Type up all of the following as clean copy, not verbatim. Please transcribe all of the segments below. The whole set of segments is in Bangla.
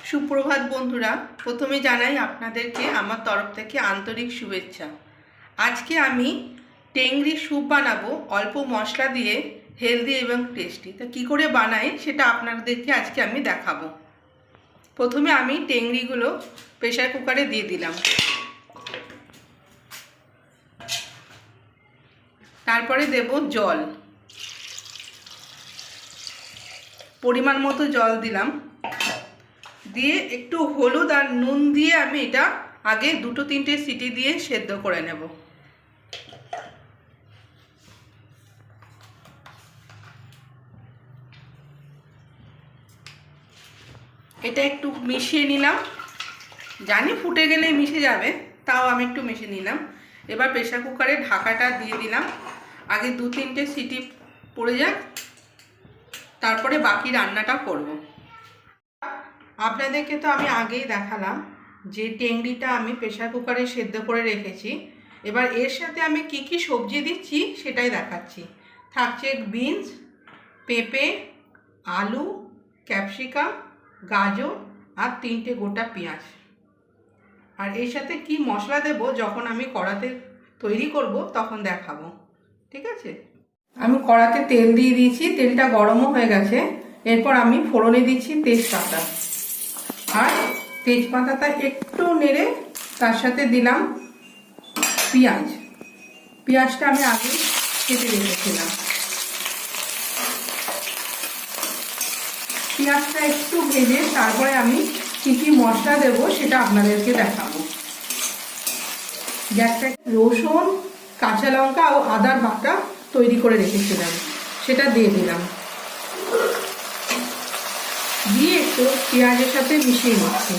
সুপ্রভাত বন্ধুরা, প্রথমে জানাই আপনাদেরকে আমার তরফ থেকে আন্তরিক শুভেচ্ছা। আজকে আমি টেংরি স্যুপ বানাবো অল্প মশলা দিয়ে, হেলদি এবং টেস্টি। তা কী করে বানাই সেটা আপনাদেরকে আজকে আমি দেখাবো। প্রথমে আমি টেংরিগুলো প্রেসার কুকারে দিয়ে দিলাম, তারপরে দেব জল, পরিমাণ মতো জল দিলাম, দিয়ে একটু হলুদ আর নুন দিয়ে আমি এটা আগে 2-3টে সিটি দিয়ে সেদ্ধ করে নেব। এটা একটু মিশিয়ে নিলাম, জানি ফুটে গেলে মিশে যাবে, তাও আমি একটু মিশিয়ে নিলাম। এবার প্রেসার কুকারে ঢাকাটা দিয়ে দিলাম, আগে 2-3টে সিটি পড়ে যাক, তারপরে বাকি রান্নাটা করব। আপনাদেরকে তো আমি আগেই দেখালাম যে টেংরিটা আমি প্রেসার কুকারে সেদ্ধ করে রেখেছি। এবার এর সাথে আমি কি কি সবজি দিচ্ছি সেটাই দেখাচ্ছি। থাকছে বিনস, পেঁপে, আলু, ক্যাপসিকাম, গাজর আর 3টে গোটা পেঁয়াজ। আর এর সাথে কি মশলা দেব যখন আমি কড়াতে তৈরি করব তখন দেখাবো, ঠিক আছে? আমি কড়াতে তেল দিয়ে দিয়েছি, তেলটা গরমও হয়ে গেছে। এরপর আমি ফোড়নে দিচ্ছি তেজপাতা, আর তেজপাতাটা একটু নেড়ে তার সাথে দিলাম পেঁয়াজ। পেঁয়াজটা আমি আগে কেটে রেখেছিলাম। পেঁয়াজটা একটু ভেজে তারপরে আমি কী কী মশলা দেব সেটা আপনাদেরকে দেখাবো। গ্যাসটা রসুন, কাঁচা লঙ্কা ও আদার বাটা তৈরি করে রেখেছিলাম, সেটা দিয়ে দিলাম, দিয়ে একটু পেঁয়াজের সাথে মিশিয়ে নিচ্ছি।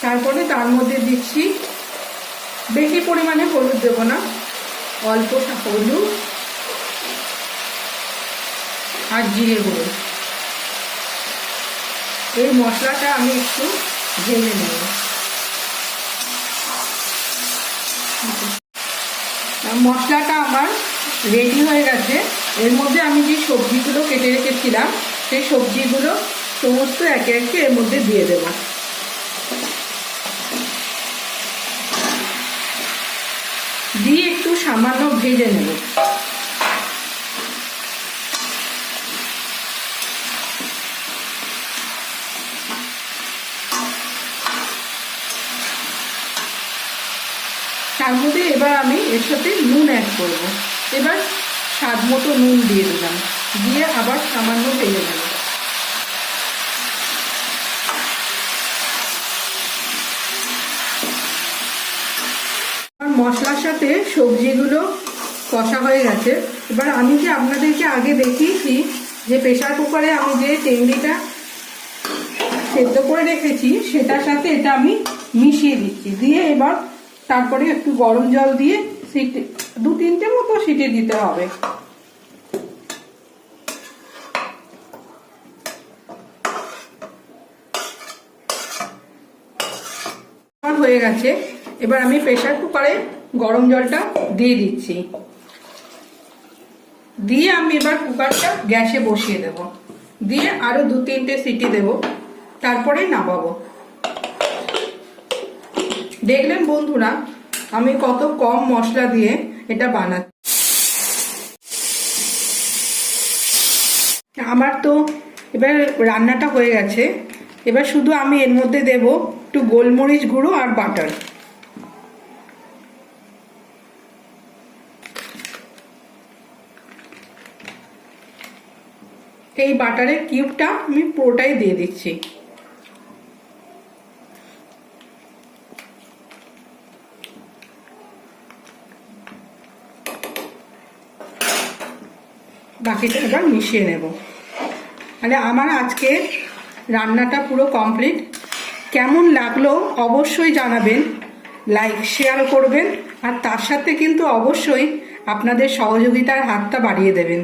তারপরে তার মধ্যে দিচ্ছি, বেশি পরিমাণে হলুদ দেবো না, অল্প হলুদ আর জিরে গুঁড়ো। এই মশলাটা আমি একটু ভেজে নেব। মশলাটা আমার রেডি হয়ে গেছে। এর মধ্যে আমি যে সবজিগুলো কেটে রেখেছিলাম সেই সবজিগুলো সমস্ত একে একে এর মধ্যে দিয়ে দেব। দিয়ে একটু সামান্য ভেজে নেব। তার মধ্যে এবার আমি এর সাথে নুন অ্যাড করব। এবার স্বাদ মতো নুন দিয়ে দিলাম, দিয়ে আবার সামান্য ভেজে নেব। মশলার সাথে সবজিগুলো কষা হয়ে গেছে। এবার আমি যে আপনাদেরকে আগে দেখিয়েছি যে প্রেসার কুকারে আমি যে টেংরিটা সেদ্ধ করে রেখেছি সেটার সাথে এটা আমি মিশিয়ে দিচ্ছি, দিয়ে এবার তারপরে একটু গরম জল দিয়ে সিটি 2-3টে মতো সিটি দিতে হবে। হয়ে গেছে। এবার আমি প্রেসার কুকারে গরম জলটা দিয়ে দিচ্ছি, দিয়ে আমি এবার কুকারটা গ্যাসে বসিয়ে দেব, দিয়ে আরো 2-3টে সিটি দেব, তারপরে নামাবো। দেখলেন বন্ধুরা আমি কত কম মশলা দিয়ে এটা বানাচ্ছি। আমার তো এবার রান্নাটা হয়ে গেছে। এবার শুধু আমি এর মধ্যে দেব একটু গোলমরিচ গুঁড়ো আর বাটার। এই বাটারের কিউবটা আমি পুরোটাই দিয়ে দিচ্ছি। বাকিটা এবার মিশিয়ে নেব। মানে আমার আজকে রান্নাটা পুরো কমপ্লিট। কেমন লাগলো অবশ্যই জানাবেন, লাইক শেয়ার করবেন, আর তার সাথে কিন্তু অবশ্যই আপনাদের সহযোগিতার হাতটা বাড়িয়ে দেবেন।